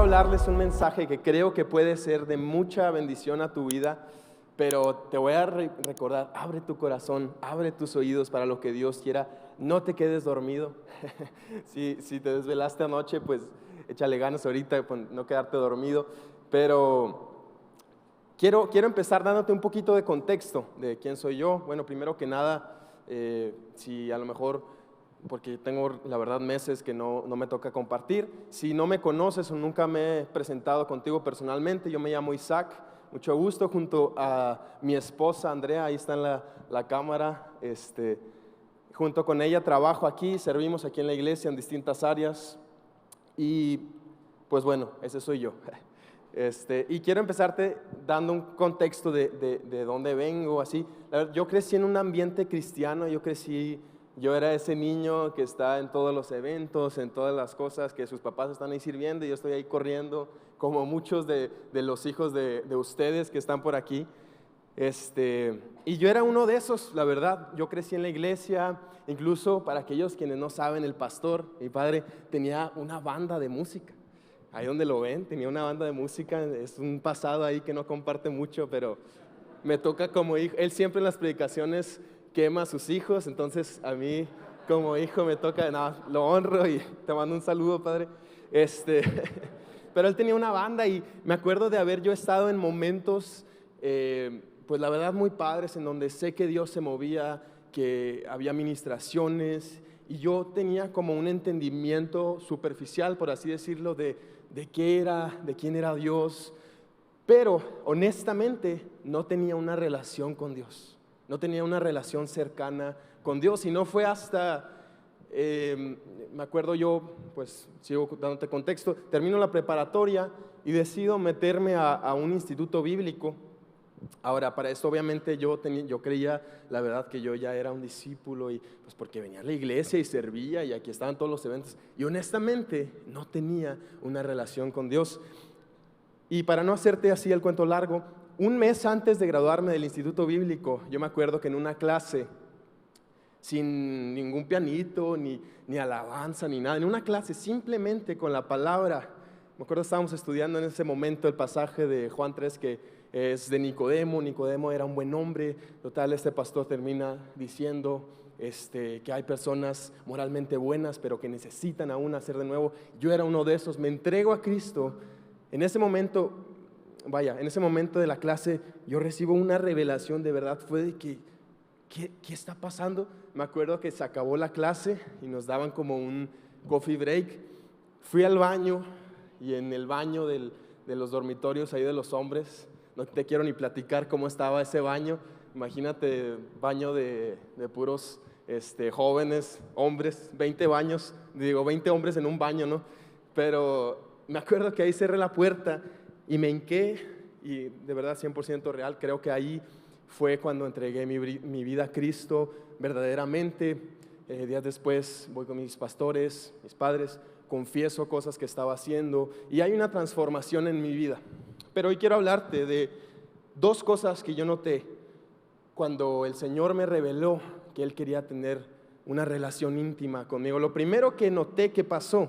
hablarles un mensaje que creo que puede ser de mucha bendición a tu vida, pero te voy a recordar, abre tu corazón, abre tus oídos para lo que Dios quiera, no te quedes dormido. Si te desvelaste anoche, pues échale ganas ahorita por no quedarte dormido, pero quiero empezar dándote un poquito de contexto de quién soy yo. Bueno, primero que nada, si a lo mejor, porque tengo la verdad meses que no me toca compartir, si no me conoces o nunca me he presentado contigo personalmente, yo me llamo Isaac, mucho gusto, junto a mi esposa Andrea, ahí está en la cámara, junto con ella trabajo aquí, servimos aquí en la iglesia en distintas áreas y pues bueno, ese soy yo. Y quiero empezarte dando un contexto de dónde vengo, así. Yo crecí en un ambiente cristiano, yo era ese niño que está en todos los eventos, en todas las cosas, que sus papás están ahí sirviendo y yo estoy ahí corriendo, como muchos de los hijos de ustedes que están por aquí. Y yo era uno de esos, la verdad. Yo crecí en la iglesia, incluso para aquellos quienes no saben, el pastor, mi padre, tenía una banda de música. Ahí donde lo ven, tenía una banda de música, es un pasado ahí que no comparte mucho, pero me toca como hijo. Él siempre en las predicaciones quema a sus hijos, entonces a mí como hijo me toca, lo honro y te mando un saludo, padre. Pero él tenía una banda y me acuerdo de haber yo estado en momentos, pues la verdad muy padres, en donde sé que Dios se movía, que había ministraciones y yo tenía como un entendimiento superficial, por así decirlo, de quién era Dios, pero honestamente no tenía una relación con Dios, no tenía una relación cercana con Dios y no fue hasta, me acuerdo yo, pues sigo dándote contexto, termino la preparatoria y decido meterme a un instituto bíblico. Ahora, para esto obviamente yo creía, la verdad, que yo ya era un discípulo y pues porque venía a la iglesia y servía y aquí estaban todos los eventos y honestamente no tenía una relación con Dios. Y para no hacerte así el cuento largo, un mes antes de graduarme del instituto bíblico, yo me acuerdo que en una clase, sin ningún pianito, ni alabanza, ni nada, en una clase simplemente con la palabra, me acuerdo estábamos estudiando en ese momento el pasaje de Juan 3 que es de Nicodemo. Nicodemo era un buen hombre. Total, este pastor termina diciendo que hay personas moralmente buenas, pero que necesitan aún nacer de nuevo. Yo era uno de esos, me entrego a Cristo. En ese momento de la clase, yo recibo una revelación de verdad, fue de que, ¿qué está pasando? Me acuerdo que se acabó la clase y nos daban como un coffee break. Fui al baño y en el baño de los dormitorios ahí de los hombres, no te quiero ni platicar cómo estaba ese baño. Imagínate, baño de puros jóvenes, hombres, 20 hombres en un baño, ¿no? Pero me acuerdo que ahí cerré la puerta y me hinqué, y de verdad 100% real, creo que ahí fue cuando entregué mi vida a Cristo verdaderamente. Días después voy con mis pastores, mis padres, confieso cosas que estaba haciendo y hay una transformación en mi vida. Pero hoy quiero hablarte de dos cosas que yo noté cuando el Señor me reveló que Él quería tener una relación íntima conmigo. Lo primero que noté que pasó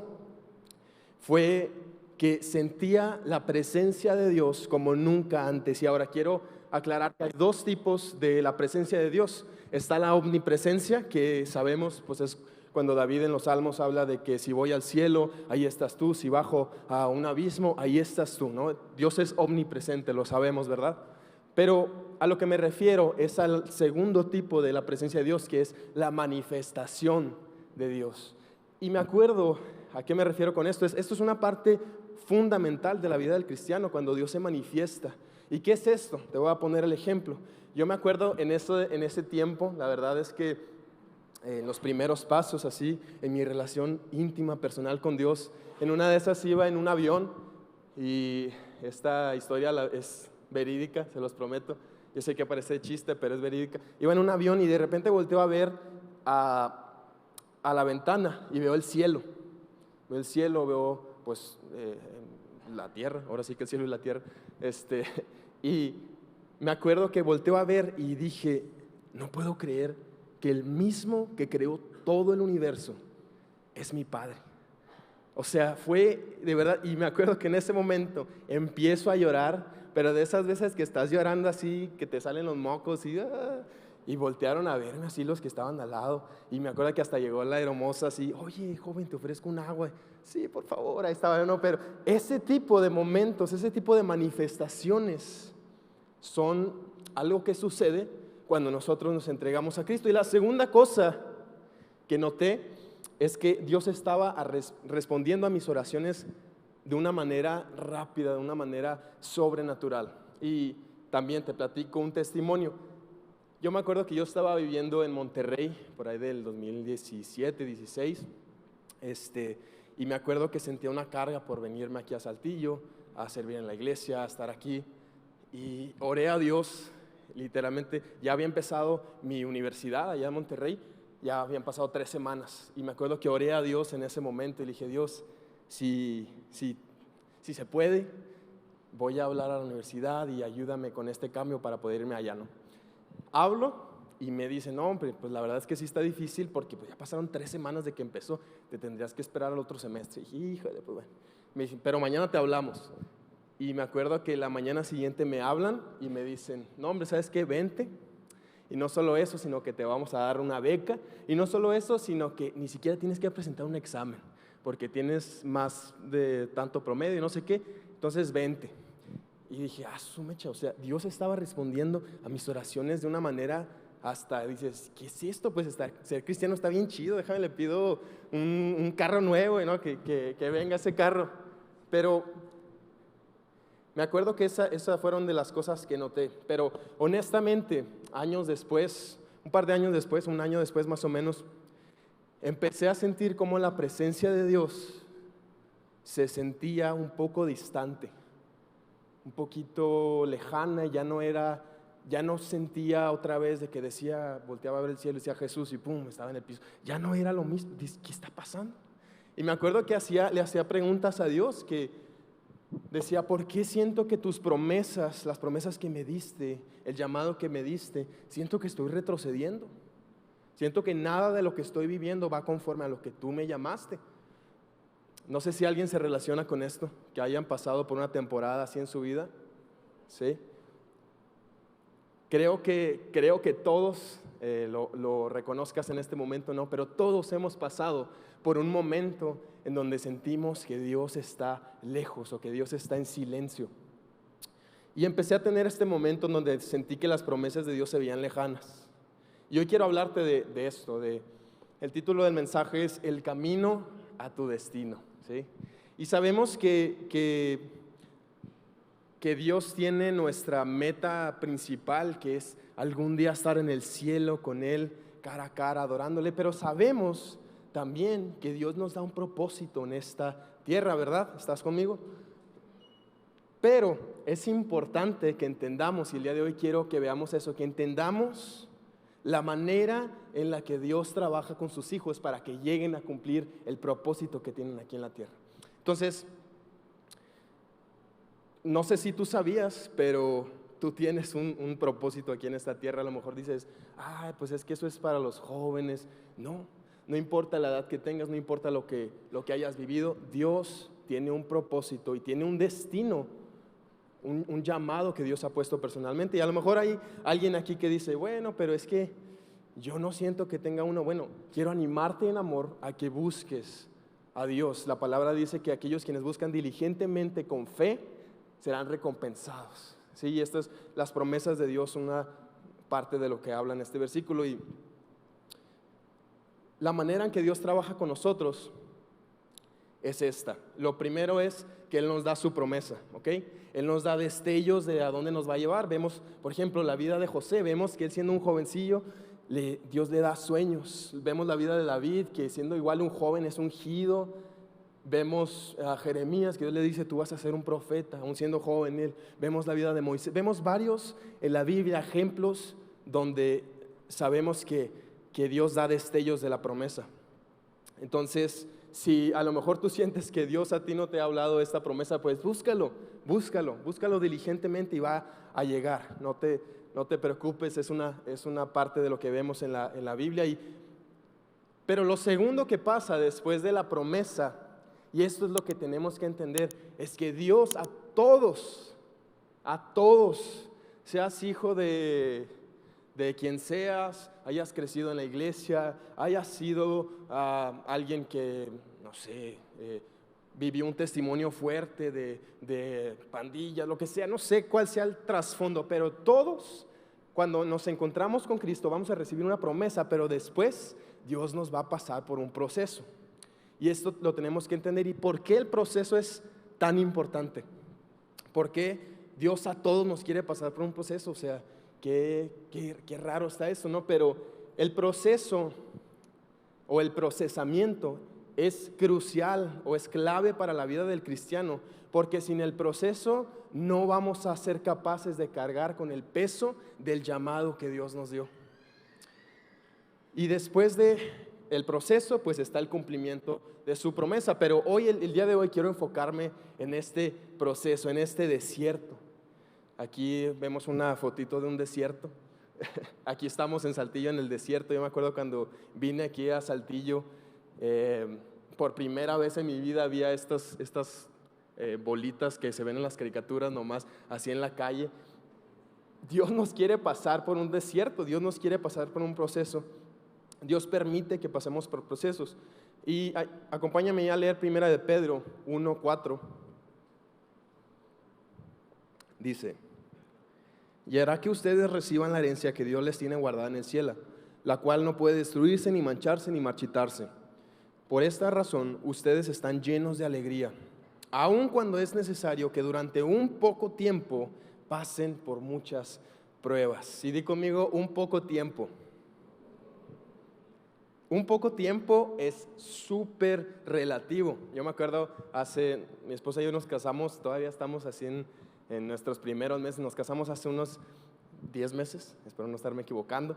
fue que sentía la presencia de Dios como nunca antes. Y ahora quiero aclarar que hay dos tipos de la presencia de Dios. Está la omnipresencia, que sabemos, pues es cuando David en los Salmos habla de que si voy al cielo, ahí estás tú, si bajo a un abismo, ahí estás tú, ¿no? Dios es omnipresente, lo sabemos, ¿verdad? Pero a lo que me refiero es al segundo tipo de la presencia de Dios, que es la manifestación de Dios. Y me acuerdo, ¿a qué me refiero con esto? Esto es una parte fundamental de la vida del cristiano, cuando Dios se manifiesta. ¿Y qué es esto? Te voy a poner el ejemplo. Yo me acuerdo en ese tiempo, la verdad es que en los primeros pasos así, en mi relación íntima, personal con Dios, en una de esas iba en un avión y esta historia es verídica, se los prometo. Yo sé que parece chiste, pero es verídica. Iba en un avión y de repente volteo a ver a la ventana y veo el cielo. Veo pues la tierra, ahora sí que el cielo y la tierra. Y me acuerdo que volteo a ver y dije, no puedo creer que el mismo que creó todo el universo es mi Padre. O sea, fue de verdad, y me acuerdo que en ese momento empiezo a llorar, pero de esas veces que estás llorando así, que te salen los mocos y voltearon a verme así los que estaban al lado. Y me acuerdo que hasta llegó la hermosa así, oye, joven, te ofrezco un agua. Sí, por favor, ahí estaba, no, pero ese tipo de momentos, ese tipo de manifestaciones son algo que sucede cuando nosotros nos entregamos a Cristo. Y la segunda cosa que noté es que Dios estaba respondiendo a mis oraciones de una manera rápida, de una manera sobrenatural. Y también te platico un testimonio. Yo me acuerdo que yo estaba viviendo en Monterrey, por ahí del 2017, 16, y me acuerdo que sentía una carga por venirme aquí a Saltillo, a servir en la iglesia, a estar aquí, y oré a Dios, literalmente, ya había empezado mi universidad allá en Monterrey, ya habían pasado 3 semanas, y me acuerdo que oré a Dios en ese momento, y le dije, Dios, si se puede, voy a hablar a la universidad y ayúdame con este cambio para poder irme allá, ¿no? Hablo y me dicen, no, hombre, pues la verdad es que sí está difícil porque pues ya pasaron 3 semanas de que empezó, te tendrías que esperar al otro semestre. Y dije, híjole, pues bueno. Me dicen, pero mañana te hablamos. Y me acuerdo que la mañana siguiente me hablan y me dicen, no, hombre, ¿sabes qué? Vente. Y no solo eso, sino que te vamos a dar una beca. Y no solo eso, sino que ni siquiera tienes que presentar un examen, porque tienes más de tanto promedio y no sé qué. Entonces, vente. Y dije, su mecha, o sea, Dios estaba respondiendo a mis oraciones de una manera hasta, dices, ¿qué es esto? Pues ser cristiano está bien chido, déjame, le pido un carro nuevo, ¿no? Que venga ese carro. Pero me acuerdo que esas fueron de las cosas que noté. Pero honestamente, años después, un par de años después, un año después más o menos, empecé a sentir como la presencia de Dios se sentía un poco distante, un poquito lejana, ya no sentía otra vez de que decía, volteaba a ver el cielo y decía Jesús y pum, estaba en el piso. Ya no era lo mismo. ¿Qué está pasando? Y me acuerdo que le hacía preguntas a Dios, que decía, ¿por qué siento que tus promesas, las promesas que me diste, el llamado que me diste, siento que estoy retrocediendo? Siento que nada de lo que estoy viviendo va conforme a lo que tú me llamaste. No sé si alguien se relaciona con esto, que hayan pasado por una temporada así en su vida. ¿Sí? Creo que todos lo reconozcas en este momento, ¿no? Pero todos hemos pasado por un momento en donde sentimos que Dios está lejos o que Dios está en silencio. Y empecé a tener este momento en donde sentí que las promesas de Dios se veían lejanas. Y hoy quiero hablarte de esto. El título del mensaje es El camino a tu destino. ¿Sí? Y sabemos que Dios tiene nuestra meta principal, que es algún día estar en el cielo con Él, cara a cara, adorándole, pero sabemos también que Dios nos da un propósito en esta tierra, ¿verdad? ¿Estás conmigo? Pero es importante que entendamos, y el día de hoy quiero que veamos eso, que entendamos la manera en la que Dios trabaja con sus hijos para que lleguen a cumplir el propósito que tienen aquí en la tierra. Entonces, no sé si tú sabías, pero tú tienes un propósito aquí en esta tierra. A lo mejor dices, pues es que eso es para los jóvenes. No importa la edad que tengas, no importa lo que hayas vivido, Dios tiene un propósito y tiene un destino, un llamado que Dios ha puesto personalmente. Y a lo mejor hay alguien aquí que dice, bueno, pero es que yo no siento que tenga uno. Bueno, quiero animarte en amor a que busques a Dios. La palabra dice que aquellos quienes buscan diligentemente con fe serán recompensados. Sí, y estas las promesas de Dios son una parte de lo que habla en este versículo. Y la manera en que Dios trabaja con nosotros es esta. Lo primero es que Él nos da su promesa, ¿ok? Él nos da destellos de a dónde nos va a llevar. Vemos, por ejemplo, la vida de José. Vemos que él, siendo un jovencillo, Dios le da sueños. Vemos la vida de David, que siendo igual un joven es ungido. Vemos a Jeremías, que Dios le dice, tú vas a ser un profeta, aún siendo joven él. Vemos la vida de Moisés. Vemos varios en la Biblia ejemplos donde sabemos que Dios da destellos de la promesa. Entonces, si a lo mejor tú sientes que Dios a ti no te ha hablado de esta promesa, pues búscalo diligentemente y va a llegar. No te preocupes, es una parte de lo que vemos en la Biblia. Pero lo segundo que pasa después de la promesa Y esto es lo que tenemos que entender, es que Dios a todos, seas hijo de quien seas, hayas crecido en la iglesia, hayas sido alguien que, no sé, vivió un testimonio fuerte de pandilla, lo que sea, no sé cuál sea el trasfondo, pero todos, cuando nos encontramos con Cristo, vamos a recibir una promesa, pero después Dios nos va a pasar por un proceso. Y esto lo tenemos que entender. ¿Y por qué el proceso es tan importante? ¿Por qué Dios a todos nos quiere pasar por un proceso? O sea, qué raro está eso, ¿no? Pero el proceso o el procesamiento es crucial o es clave para la vida del cristiano, porque sin el proceso no vamos a ser capaces de cargar con el peso del llamado que Dios nos dio. Y después del proceso, pues está el cumplimiento de su promesa. Pero hoy, el día de hoy, quiero enfocarme en este proceso, en este desierto. Aquí vemos una fotito de un desierto. Aquí estamos en Saltillo, en el desierto. Yo me acuerdo cuando vine aquí a Saltillo, por primera vez en mi vida había estas bolitas que se ven en las caricaturas nomás, así en la calle. Dios nos quiere pasar por un desierto, Dios nos quiere pasar por un proceso. Dios permite que pasemos por procesos. Y acompáñame a leer primera de Pedro 1:4. Dice: y hará que ustedes reciban la herencia que Dios les tiene guardada en el cielo, la cual no puede destruirse, ni mancharse, ni marchitarse. Por esta razón, ustedes están llenos de alegría, aun cuando es necesario que durante un poco tiempo pasen por muchas pruebas. Y di conmigo, un poco tiempo. Un poco tiempo es súper relativo. Yo me acuerdo, mi esposa y yo nos casamos, todavía estamos así en nuestros primeros meses, nos casamos hace unos 10 meses, espero no estarme equivocando.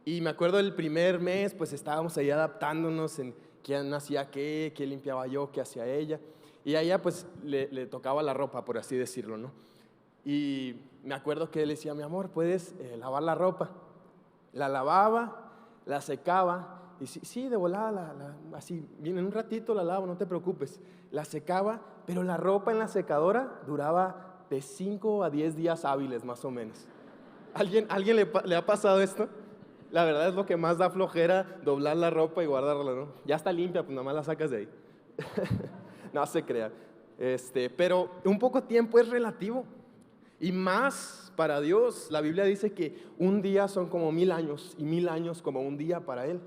Y me acuerdo el primer mes, pues estábamos ahí adaptándonos en quién hacía qué limpiaba yo, qué hacía ella. Y a ella pues le tocaba la ropa, por así decirlo, ¿no? Y me acuerdo que él decía: mi amor, ¿puedes lavar la ropa? La lavaba, la secaba, y sí, de volada, así, bien, en un ratito la lavo, no te preocupes. La secaba, pero la ropa en la secadora duraba de 5 a 10 días hábiles, más o menos. ¿Alguien le ha pasado esto? La verdad es lo que más da flojera, doblar la ropa y guardarla, ¿no? Ya está limpia, pues nada más la sacas de ahí. No se crea. Pero un poco tiempo es relativo. Y más para Dios, la Biblia dice que un día son como 1000 años y 1000 años como un día para Él.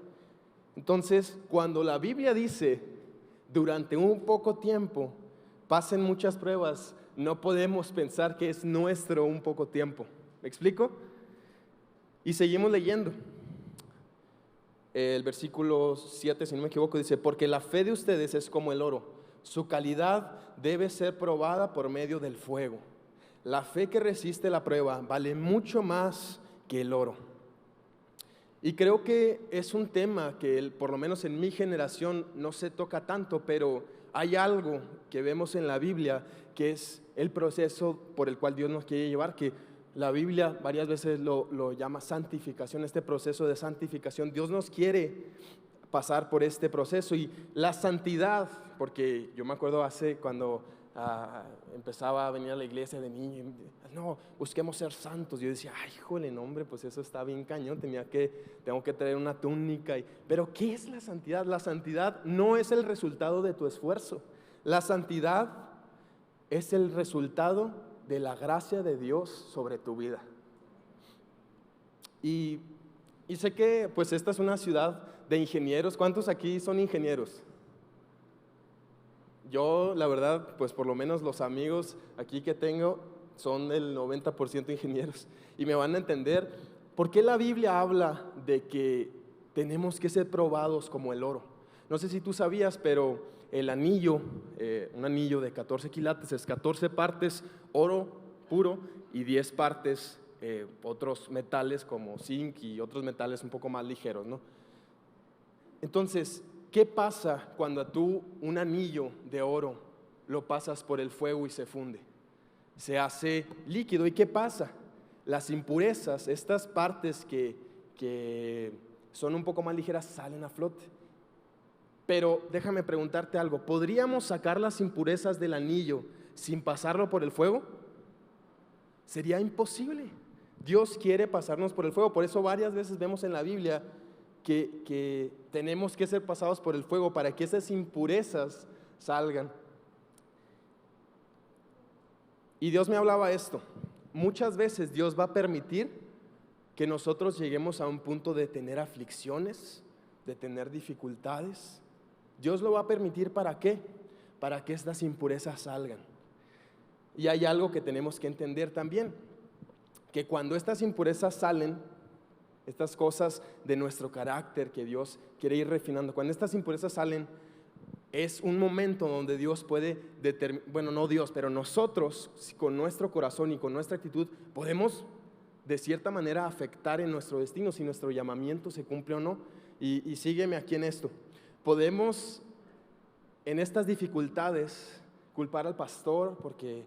Entonces, cuando la Biblia dice durante un poco tiempo pasen muchas pruebas, no podemos pensar que es nuestro un poco tiempo. ¿Me explico? Y seguimos leyendo. El versículo 7, si no me equivoco, dice: porque la fe de ustedes es como el oro, su calidad debe ser probada por medio del fuego. La fe que resiste la prueba vale mucho más que el oro. Y creo que es un tema que por lo menos en mi generación no se toca tanto, pero hay algo que vemos en la Biblia que es el proceso por el cual Dios nos quiere llevar, que la Biblia varias veces lo llama santificación, este proceso de santificación. Dios nos quiere pasar por este proceso. Y la santidad, porque yo me acuerdo cuando empezaba a venir a la iglesia de niño, no, busquemos ser santos. Yo decía: ay, híjole, no, hombre, pues eso está bien cañón, tengo que traer una túnica. Pero ¿qué es la santidad? La santidad no es el resultado de tu esfuerzo. La santidad es el resultado de la gracia de Dios sobre tu vida. Y sé que pues esta es una ciudad de ingenieros. ¿Cuántos aquí son ingenieros? Yo, la verdad, pues por lo menos los amigos aquí que tengo son el 90% ingenieros. Y me van a entender por qué la Biblia habla de que tenemos que ser probados como el oro. No sé si tú sabías, pero el anillo, un anillo de 14 quilates es 14 partes oro puro y 10 partes otros metales como zinc y otros metales un poco más ligeros, ¿no? Entonces, ¿qué pasa cuando tú un anillo de oro lo pasas por el fuego y se funde? Se hace líquido. ¿Y qué pasa? Las impurezas, estas partes que son un poco más ligeras, salen a flote. Pero déjame preguntarte algo, ¿podríamos sacar las impurezas del anillo sin pasarlo por el fuego? Sería imposible. Dios quiere pasarnos por el fuego, por eso varias veces vemos en la Biblia que tenemos que ser pasados por el fuego para que esas impurezas salgan. Y Dios me hablaba esto, muchas veces Dios va a permitir que nosotros lleguemos a un punto de tener aflicciones, de tener dificultades. Dios lo va a permitir, ¿para qué? Para que estas impurezas salgan. Y hay algo que tenemos que entender también, que cuando estas impurezas salen, estas cosas de nuestro carácter que Dios quiere ir refinando, cuando estas impurezas salen, es un momento donde Dios puede determinar, bueno, no Dios, pero nosotros con nuestro corazón y con nuestra actitud podemos de cierta manera afectar en nuestro destino, si nuestro llamamiento se cumple o no. Y sígueme aquí en esto. Podemos en estas dificultades culpar al pastor porque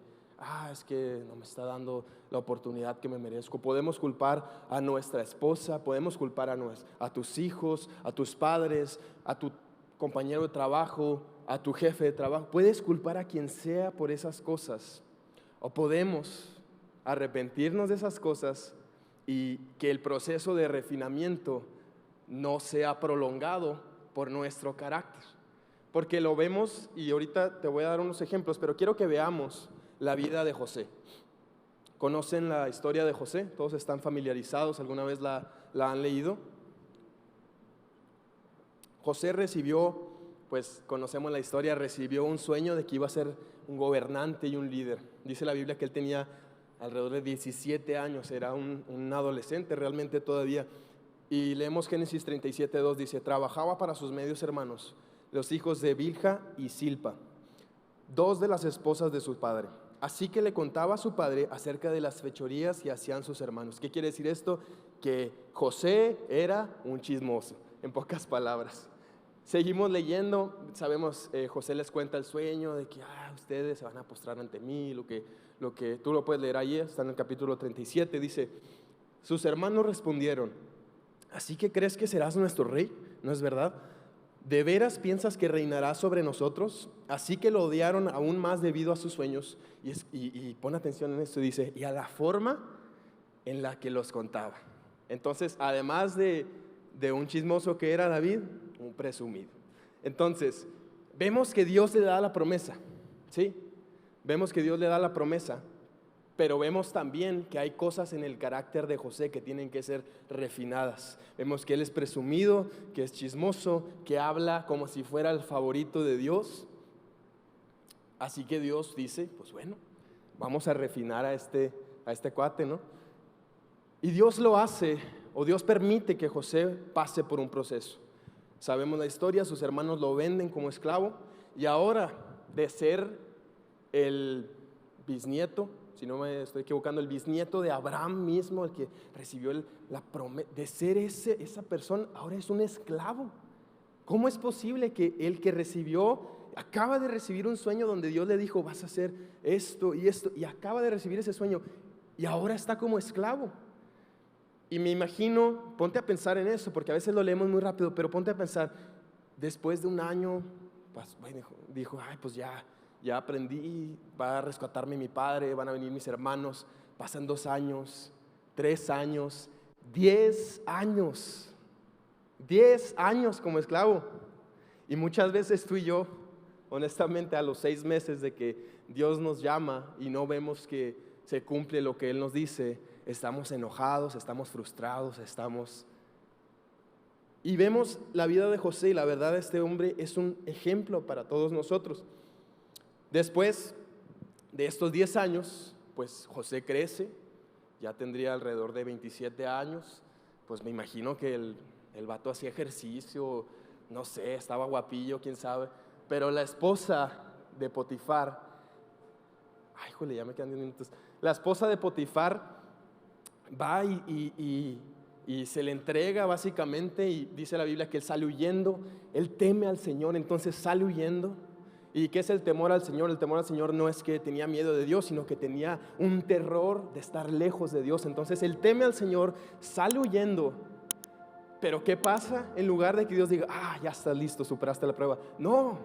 es que no me está dando la oportunidad que me merezco. Podemos culpar a nuestra esposa, podemos culpar a tus hijos, a tus padres, a tu compañero de trabajo, a tu jefe de trabajo. Puedes culpar a quien sea por esas cosas. O podemos arrepentirnos de esas cosas y que el proceso de refinamiento no sea prolongado por nuestro carácter. Porque lo vemos, y ahorita te voy a dar unos ejemplos, pero quiero que veamos la vida de José. ¿Conocen la historia de José? ¿Todos están familiarizados? ¿Alguna vez la han leído? José recibió, pues conocemos la historia, recibió un sueño de que iba a ser un gobernante y un líder. Dice la Biblia que él tenía alrededor de 17 años, era un adolescente realmente todavía. Y leemos Génesis 37:2, dice: trabajaba para sus medios hermanos, los hijos de Bilha y Silpa, dos de las esposas de su padre. Así que le contaba a su padre acerca de las fechorías que hacían sus hermanos. ¿Qué quiere decir esto? Que José era un chismoso, en pocas palabras. Seguimos leyendo, sabemos, José les cuenta el sueño de que ustedes se van a postrar ante mí, lo que tú lo puedes leer ahí, está en el capítulo 37, dice: sus hermanos respondieron: ¿así que crees que serás nuestro rey? ¿No es verdad? ¿De veras piensas que reinarás sobre nosotros? Así que lo odiaron aún más debido a sus sueños. Y pon atención en esto, dice, y a la forma en la que los contaba. Entonces, además de un chismoso que era David, un presumido. Entonces, vemos que Dios le da la promesa, ¿sí? Vemos que Dios le da la promesa, pero vemos también que hay cosas en el carácter de José que tienen que ser refinadas. Vemos que él es presumido, que es chismoso, que habla como si fuera el favorito de Dios. Así que Dios dice, pues bueno, vamos a refinar a este cuate, ¿no? Y Dios lo hace, o Dios permite que José pase por un proceso. Sabemos la historia, sus hermanos lo venden como esclavo, y ahora de ser el bisnieto, si no me estoy equivocando, el bisnieto de Abraham mismo, el que recibió la promesa, de ser esa persona, ahora es un esclavo. ¿Cómo es posible que el que acaba de recibir un sueño donde Dios le dijo, vas a hacer esto, y acaba de recibir ese sueño, y ahora está como esclavo? Y me imagino, ponte a pensar en eso, porque a veces lo leemos muy rápido, pero ponte a pensar, después de un año, pues, dijo, pues ya aprendí, va a rescatarme mi padre, van a venir mis hermanos. Pasan 2 años, 3 años, 10 años, 10 años como esclavo. Y muchas veces tú y yo, honestamente, a los 6 meses de que Dios nos llama y no vemos que se cumple lo que Él nos dice, estamos enojados, estamos frustrados, Y vemos la vida de José, y la verdad este hombre es un ejemplo para todos nosotros. Después de estos 10 años, pues José crece, ya tendría alrededor de 27 años, pues me imagino que el vato hacía ejercicio, no sé, estaba guapillo, quién sabe, pero la esposa de Potifar, ya me quedan 10 minutos, la esposa de Potifar va y se le entrega básicamente, y dice la Biblia que él sale huyendo, él teme al Señor, entonces sale huyendo. ¿Y qué es el temor al Señor? El temor al Señor no es que tenía miedo de Dios, sino que tenía un terror de estar lejos de Dios. Entonces él teme al Señor, sale huyendo Pero ¿qué pasa? En lugar de que Dios diga, ya estás listo, superaste la prueba. No,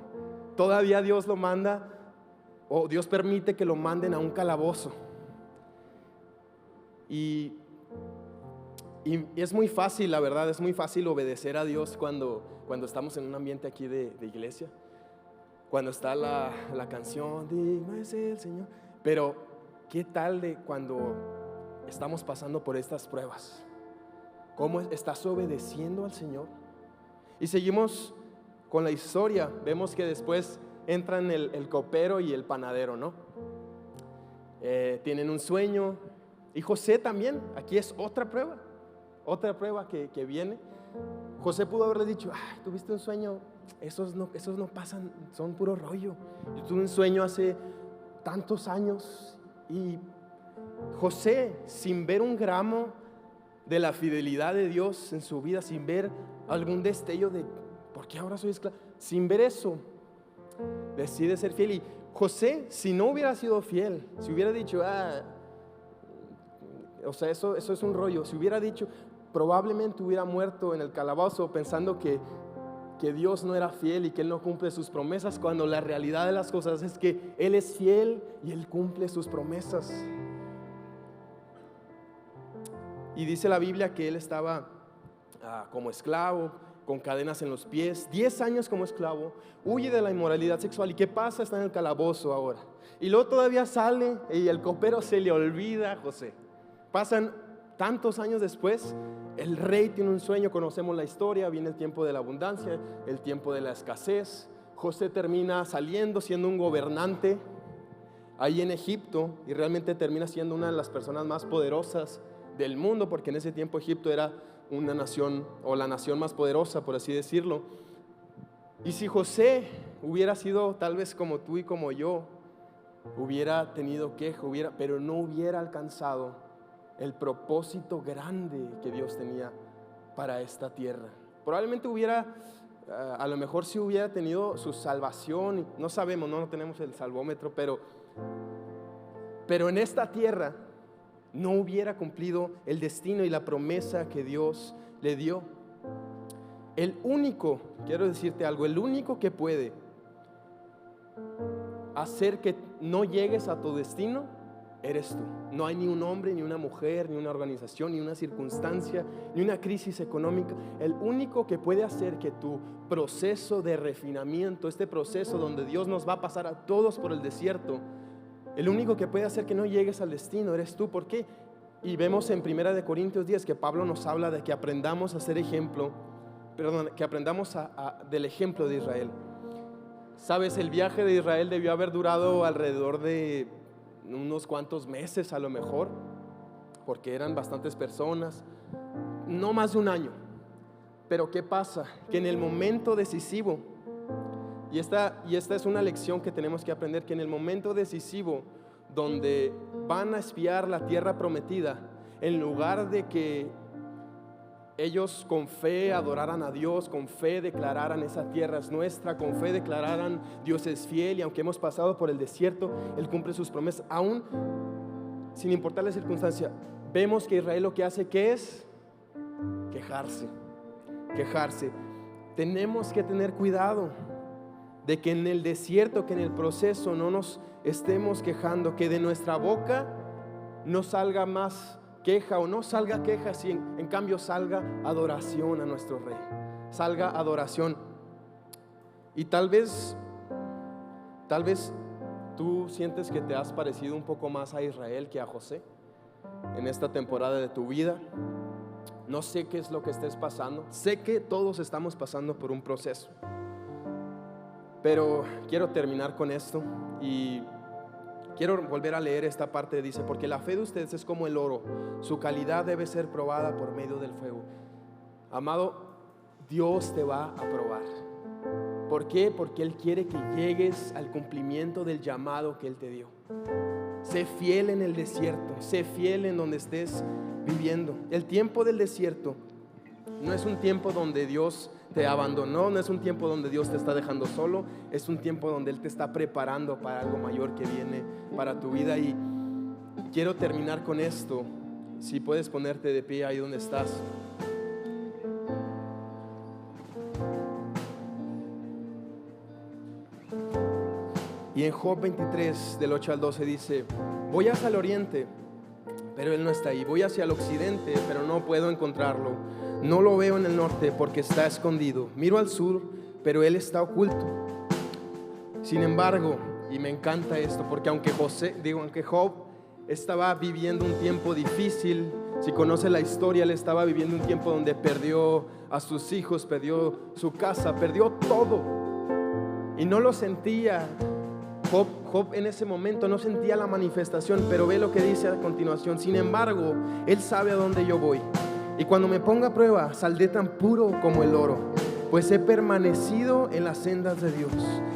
todavía Dios lo manda, o Dios permite que lo manden a un calabozo. Y es muy fácil, la verdad, es muy fácil obedecer a Dios cuando estamos en un ambiente aquí de iglesia. Cuando está la canción, digno es el Señor. Pero, ¿qué tal de cuando estamos pasando por estas pruebas? ¿Cómo estás obedeciendo al Señor? Y seguimos con la historia. Vemos que después entran el copero y el panadero, ¿no? Tienen un sueño. Y José también. Aquí es otra prueba que viene. José pudo haberle dicho, tuviste un sueño, esos no pasan, son puro rollo. Yo tuve un sueño hace tantos años. Y José, sin ver un gramo de la fidelidad de Dios en su vida, sin ver algún destello de ¿por qué ahora soy esclavo? Sin ver eso, decide ser fiel. Y José, si no hubiera sido fiel, si hubiera dicho, eso es un rollo, si hubiera dicho, probablemente hubiera muerto en el calabozo pensando que Dios no era fiel y que Él no cumple sus promesas, cuando la realidad de las cosas es que Él es fiel y Él cumple sus promesas. Y dice la Biblia que él estaba como esclavo, con cadenas en los pies, 10 años como esclavo, huye de la inmoralidad sexual. ¿Y qué pasa? Está en el calabozo ahora. Y luego todavía sale y el copero se le olvida a José. Pasan tantos años después, el rey tiene un sueño, conocemos la historia, viene el tiempo de la abundancia, el tiempo de la escasez. José termina saliendo, siendo un gobernante ahí en Egipto, y realmente termina siendo una de las personas más poderosas del mundo, porque en ese tiempo Egipto era una nación, o la nación más poderosa, por así decirlo. Y si José hubiera sido tal vez como tú y como yo, hubiera tenido queja, pero no hubiera alcanzado el propósito grande que Dios tenía para esta tierra. Probablemente a lo mejor sí hubiera tenido su salvación, no sabemos, no tenemos el salvómetro, pero en esta tierra no hubiera cumplido el destino y la promesa que Dios le dio. Quiero decirte algo, el único que puede hacer que no llegues a tu destino, eres tú. No hay ni un hombre, ni una mujer, ni una organización, ni una circunstancia, ni una crisis económica. El único que puede hacer que tu proceso de refinamiento, este proceso donde Dios nos va a pasar a todos por el desierto, el único que puede hacer que no llegues al destino eres tú. ¿Por qué? Y vemos en 1 Corintios 10 que Pablo nos habla de que aprendamos a ser ejemplo, que aprendamos del ejemplo de Israel. Sabes, el viaje de Israel debió haber durado alrededor de unos cuantos meses a lo mejor, porque eran bastantes personas, no más de un año. Pero ¿qué pasa? Que en el momento decisivo, y esta es una lección que tenemos que aprender, que en el momento decisivo donde van a espiar la tierra prometida, en lugar de que ellos con fe adoraran a Dios, con fe declararan esa tierra es nuestra, con fe declararan Dios es fiel, y aunque hemos pasado por el desierto, Él cumple sus promesas, aún sin importar la circunstancia. Vemos que Israel lo que hace, ¿qué es? Quejarse. Tenemos que tener cuidado de que en el desierto, que en el proceso no nos estemos quejando, que de nuestra boca no salga más queja, o no salga queja, si en cambio salga adoración a nuestro Rey, salga adoración. Y tal vez tú sientes que te has parecido un poco más a Israel que a José en esta temporada de tu vida. No sé qué es lo que estés pasando, sé que todos estamos pasando por un proceso, pero quiero terminar con esto y quiero volver a leer esta parte. Dice: porque la fe de ustedes es como el oro, su calidad debe ser probada por medio del fuego. Amado, Dios te va a probar. ¿Por qué? Porque Él quiere que llegues al cumplimiento del llamado que Él te dio. Sé fiel en el desierto, sé fiel en donde estés viviendo. El tiempo del desierto no es un tiempo donde Dios te abandonó, no es un tiempo donde Dios te está dejando solo, es un tiempo donde Él te está preparando para algo mayor que viene para tu vida. Y quiero terminar con esto. Si puedes ponerte de pie ahí donde estás. Y en Job 23, del 8 al 12 dice: voy hacia el oriente, pero él no está ahí. Voy hacia el occidente, pero no puedo encontrarlo. No lo veo en el norte porque está escondido. Miro al sur, pero él está oculto. Sin embargo, y me encanta esto, porque aunque Job estaba viviendo un tiempo difícil, si conoce la historia, él estaba viviendo un tiempo donde perdió a sus hijos, perdió su casa, perdió todo. Y no lo sentía. Job en ese momento no sentía la manifestación, pero ve lo que dice a continuación: sin embargo, él sabe a dónde yo voy, y cuando me ponga a prueba, saldré tan puro como el oro, pues he permanecido en las sendas de Dios.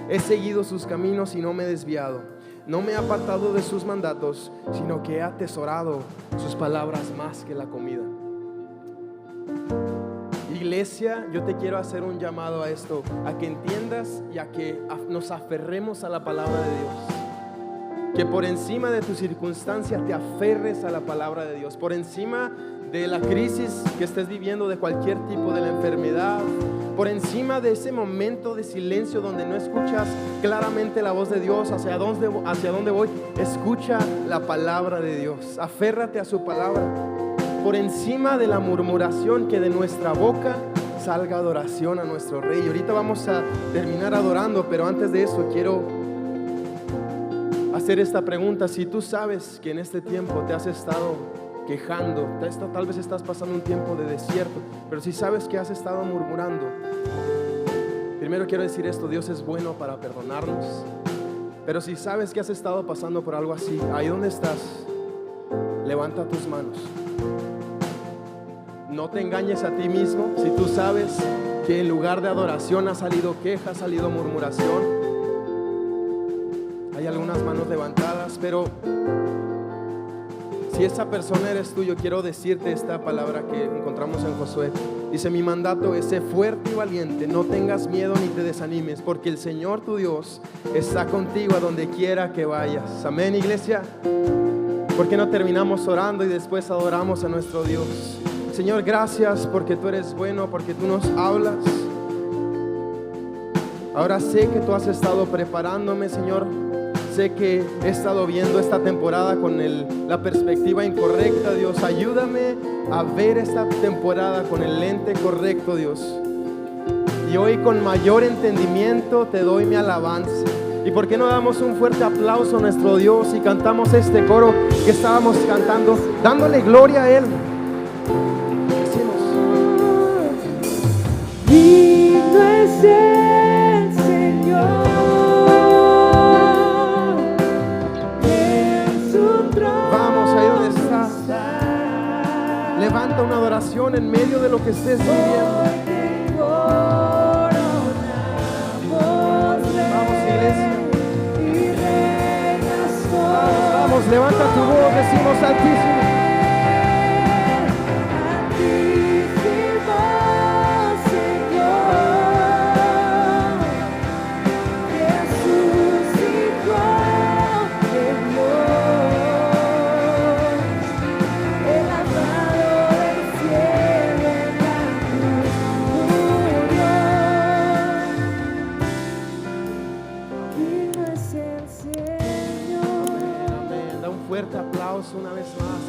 He seguido sus caminos y no me he desviado. No me he apartado de sus mandatos, sino que he atesorado sus palabras más que la comida. Iglesia, yo te quiero hacer un llamado a esto, a que entiendas y a que nos aferremos a la palabra de Dios. Que por encima de tus circunstancias te aferres a la palabra de Dios. Por encima de la crisis que estés viviendo, de cualquier tipo de la enfermedad, por encima de ese momento de silencio donde no escuchas claramente la voz de Dios, hacia dónde voy, escucha la palabra de Dios. Aférrate a su palabra. Por encima de la murmuración, que de nuestra boca salga adoración a nuestro Rey. Y ahorita vamos a terminar adorando, pero antes de eso quiero hacer esta pregunta. Si tú sabes que en este tiempo te has estado quejando, tal vez estás pasando un tiempo de desierto, pero si sabes que has estado murmurando, primero quiero decir esto: Dios es bueno para perdonarnos. Pero si sabes que has estado pasando por algo así, ahí donde estás, levanta tus manos. No te engañes a ti mismo. Si tú sabes que en lugar de adoración ha salido queja, ha salido murmuración, hay algunas manos levantadas, pero si esa persona eres tú, yo quiero decirte esta palabra que encontramos en Josué. Dice: mi mandato es: sé fuerte y valiente, no tengas miedo ni te desanimes, porque el Señor tu Dios está contigo a donde quiera que vayas. Amén, iglesia. ¿Por qué no terminamos orando y después adoramos a nuestro Dios? Señor, gracias porque tú eres bueno, porque tú nos hablas. Ahora sé que tú has estado preparándome, Señor. Sé que he estado viendo esta temporada con la perspectiva incorrecta, Dios. Ayúdame a ver esta temporada con el lente correcto, Dios. Y hoy, con mayor entendimiento, te doy mi alabanza. ¿Y por qué no damos un fuerte aplauso a nuestro Dios y cantamos este coro que estábamos cantando, dándole gloria a Él? Digno es el Señor en su trono. Vamos, ahí donde estás, levanta una adoración en medio de lo que estés viviendo. Vamos, iglesia. Vamos, levanta tu voz, decimos: Altísimo. Fuerte aplauso una vez más.